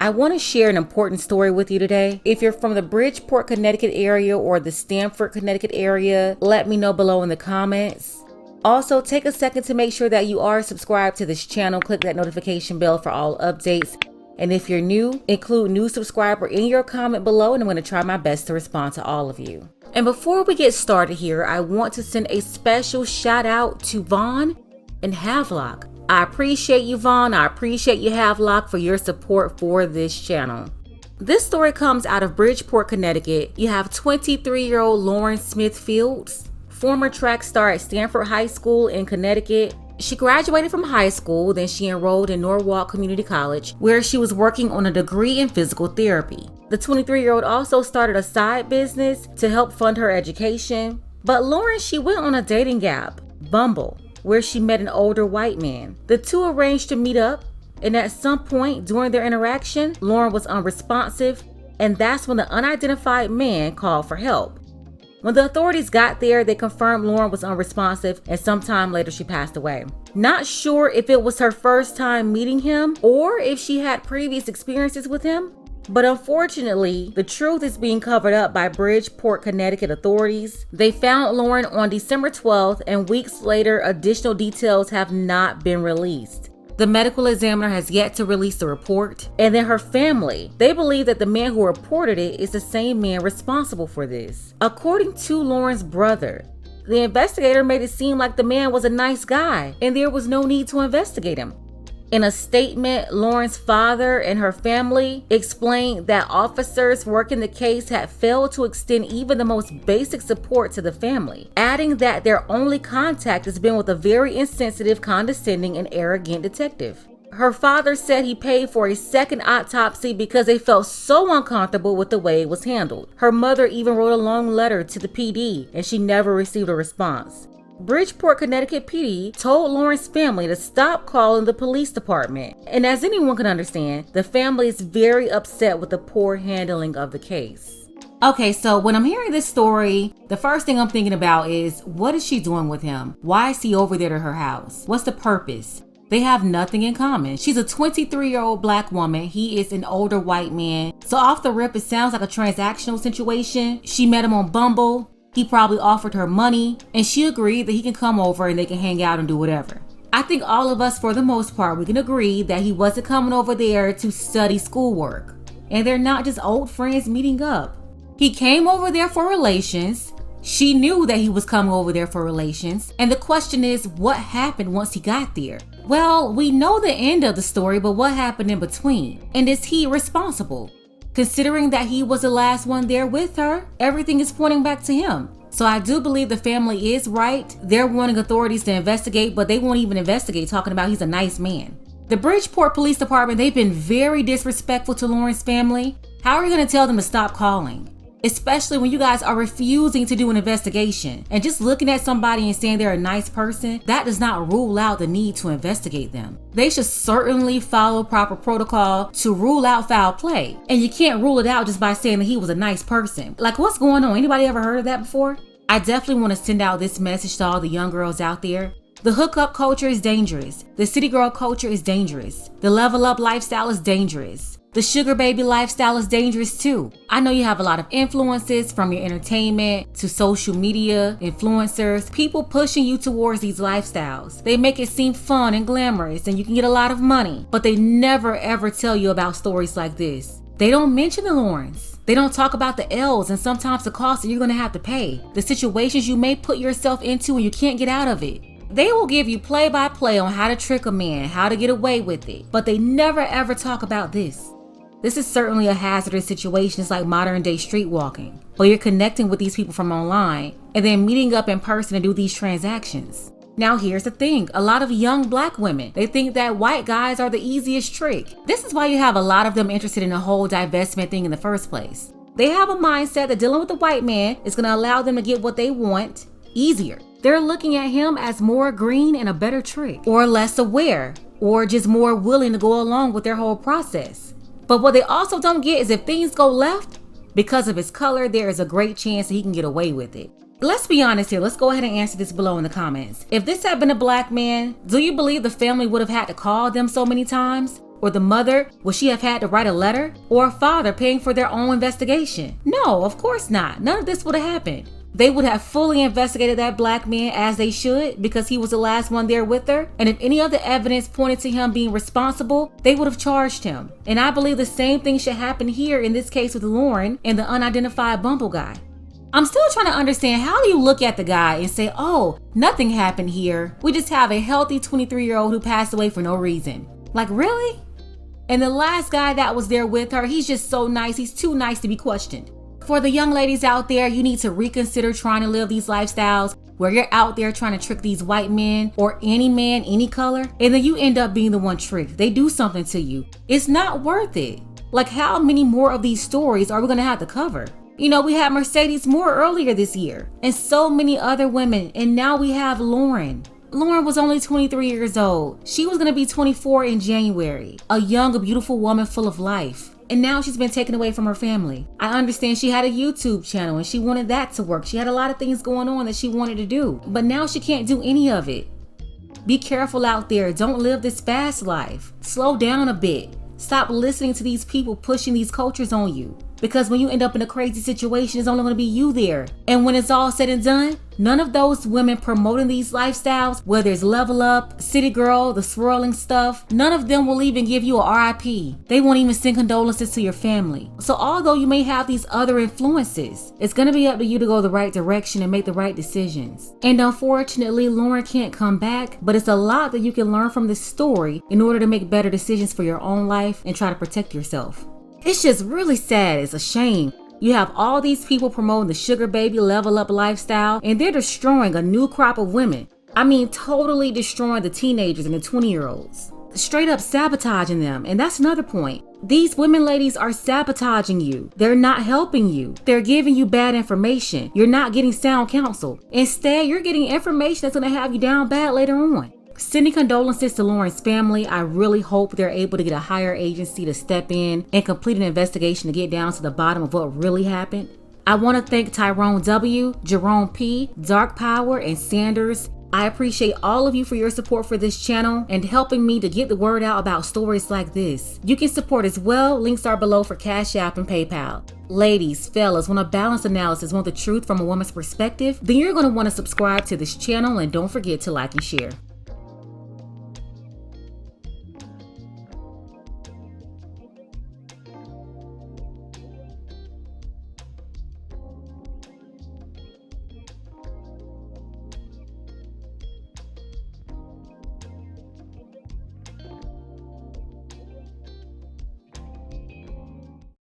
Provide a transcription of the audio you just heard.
I want to share an important story with you today. If you're from the Bridgeport, Connecticut area or the Stamford, Connecticut area, let me know below in the comments. Also, take a second to make sure that you are subscribed to this channel. Click that notification bell for all updates. And if you're new, include new subscriber in your comment below and I'm going to try my best to respond to all of you. And before we get started here, I want to send a special shout out to Vaughn and Havelock. I appreciate you, Vaughn. I appreciate you, Havelock, for your support for this channel. This story comes out of Bridgeport, Connecticut. You have 23-year-old Lauren Smith Fields, former track star at Stanford High School in Connecticut. She graduated from high school, then she enrolled in Norwalk Community College, where she was working on a degree in physical therapy. The 23-year-old also started a side business to help fund her education. But Lauren, she went on a dating app, Bumble, where she met an older white man. The two arranged to meet up, and at some point during their interaction, Lauren was unresponsive, and that's when the unidentified man called for help. When the authorities got there, they confirmed Lauren was unresponsive, and sometime later she passed away. Not sure if it was her first time meeting him or if she had previous experiences with him, but unfortunately, the truth is being covered up by Bridgeport, Connecticut authorities. They found Lauren on December 12th, and weeks later, additional details have not been released. The medical examiner has yet to release the report, and then her family, they believe that the man who reported it is the same man responsible for this. According to Lauren's brother, the investigator made it seem like the man was a nice guy, and there was no need to investigate him. In a statement, Lauren's father and her family explained that officers working the case had failed to extend even the most basic support to the family, adding that their only contact has been with a very insensitive, condescending, and arrogant detective. Her father said he paid for a second autopsy because they felt so uncomfortable with the way it was handled. Her mother even wrote a long letter to the PD, and she never received a response. Bridgeport, Connecticut PD told Lauren's family to stop calling the police department. And as anyone can understand, the family is very upset with the poor handling of the case. Okay, so when I'm hearing this story, the first thing I'm thinking about is, what is she doing with him? Why is he over there to her house? What's the purpose? They have nothing in common. She's a 23-year-old black woman. He is an older white man. So off the rip, it sounds like a transactional situation. She met him on Bumble. He probably offered her money, and she agreed that he can come over and they can hang out and do whatever. I think all of us, for the most part, we can agree that he wasn't coming over there to study schoolwork. And they're not just old friends meeting up. He came over there for relations. She knew that he was coming over there for relations. And the question is, what happened once he got there? Well, we know the end of the story, but what happened in between? And is he responsible? Considering that he was the last one there with her, everything is pointing back to him. So I do believe the family is right. They're wanting authorities to investigate, but they won't even investigate, talking about he's a nice man. The Bridgeport Police Department, they've been very disrespectful to Lauren's family. How are you going to tell them to stop calling? Especially when you guys are refusing to do an investigation. And just looking at somebody and saying they're a nice person, that does not rule out the need to investigate them. They should certainly follow proper protocol to rule out foul play. And you can't rule it out just by saying that he was a nice person. Like, what's going on? Anybody ever heard of that before? I definitely want to send out this message to all the young girls out there. The hookup culture is dangerous. The city girl culture is dangerous. The level up lifestyle is dangerous. The sugar baby lifestyle is dangerous too. I know you have a lot of influences, from your entertainment to social media, influencers, people pushing you towards these lifestyles. They make it seem fun and glamorous and you can get a lot of money, but they never ever tell you about stories like this. They don't mention the Laurens. They don't talk about the L's and sometimes the costs that you're gonna have to pay, the situations you may put yourself into and you can't get out of it. They will give you play-by-play on how to trick a man, how to get away with it, but they never ever talk about this. This is certainly a hazardous situation. It's like modern day street walking, where you're connecting with these people from online and then meeting up in person to do these transactions. Now here's the thing, a lot of young black women, they think that white guys are the easiest trick. This is why you have a lot of them interested in the whole divestment thing in the first place. They have a mindset that dealing with a white man is going to allow them to get what they want easier. They're looking at him as more green and a better trick, or less aware, or just more willing to go along with their whole process. But what they also don't get is if things go left, because of his color, there is a great chance that he can get away with it. Let's be honest here. Let's go ahead and answer this below in the comments. If this had been a black man, do you believe the family would have had to call them so many times? Or the mother, would she have had to write a letter? Or a father paying for their own investigation? No, of course not. None of this would have happened. They would have fully investigated that black man as they should because he was the last one there with her. And if any of the evidence pointed to him being responsible, they would have charged him. And I believe the same thing should happen here in this case with Lauren and the unidentified Bumble guy. I'm still trying to understand, how do you look at the guy and say, oh, nothing happened here. We just have a healthy 23-year-old who passed away for no reason. Like, really? And the last guy that was there with her, he's just so nice. He's too nice to be questioned. For the young ladies out there, you need to reconsider trying to live these lifestyles where you're out there trying to trick these white men or any man, any color, and then you end up being the one tricked. They do something to you. It's not worth it. Like, how many more of these stories are we going to have to cover? You know, we had Mercedes Moore earlier this year and so many other women, and now we have Lauren. Lauren was only 23 years old. She was going to be 24 in January. A young, beautiful woman full of life. And now she's been taken away from her family. I understand she had a YouTube channel and she wanted that to work. She had a lot of things going on that she wanted to do, but now she can't do any of it. Be careful out there. Don't live this fast life. Slow down a bit. Stop listening to these people pushing these cultures on you. Because when you end up in a crazy situation, it's only going to be you there. And when it's all said and done, none of those women promoting these lifestyles, whether it's Level Up, City Girl, the swirling stuff, none of them will even give you a RIP. They won't even send condolences to your family. So although you may have these other influences, it's going to be up to you to go the right direction and make the right decisions. And unfortunately, Lauren can't come back, but it's a lot that you can learn from this story in order to make better decisions for your own life and try to protect yourself. It's just really sad. It's a shame. You have all these people promoting the sugar baby level up lifestyle, and they're destroying a new crop of women. I mean, totally destroying the teenagers and the 20-year-olds. Straight up sabotaging them. And that's another point. These women ladies are sabotaging you. They're not helping you. They're giving you bad information. You're not getting sound counsel. Instead, you're getting information that's going to have you down bad later on. Sending condolences to Lauren's family. I really hope they're able to get a higher agency to step in and complete an investigation to get down to the bottom of what really happened. I want to thank Tyrone W., Jerome P., Dark Power, and Sanders. I appreciate all of you for your support for this channel and helping me to get the word out about stories like this. You can support as well. Links are below for Cash App and PayPal. Ladies, fellas, want a balanced analysis, want the truth from a woman's perspective? Then you're going to want to subscribe to this channel and don't forget to like and share.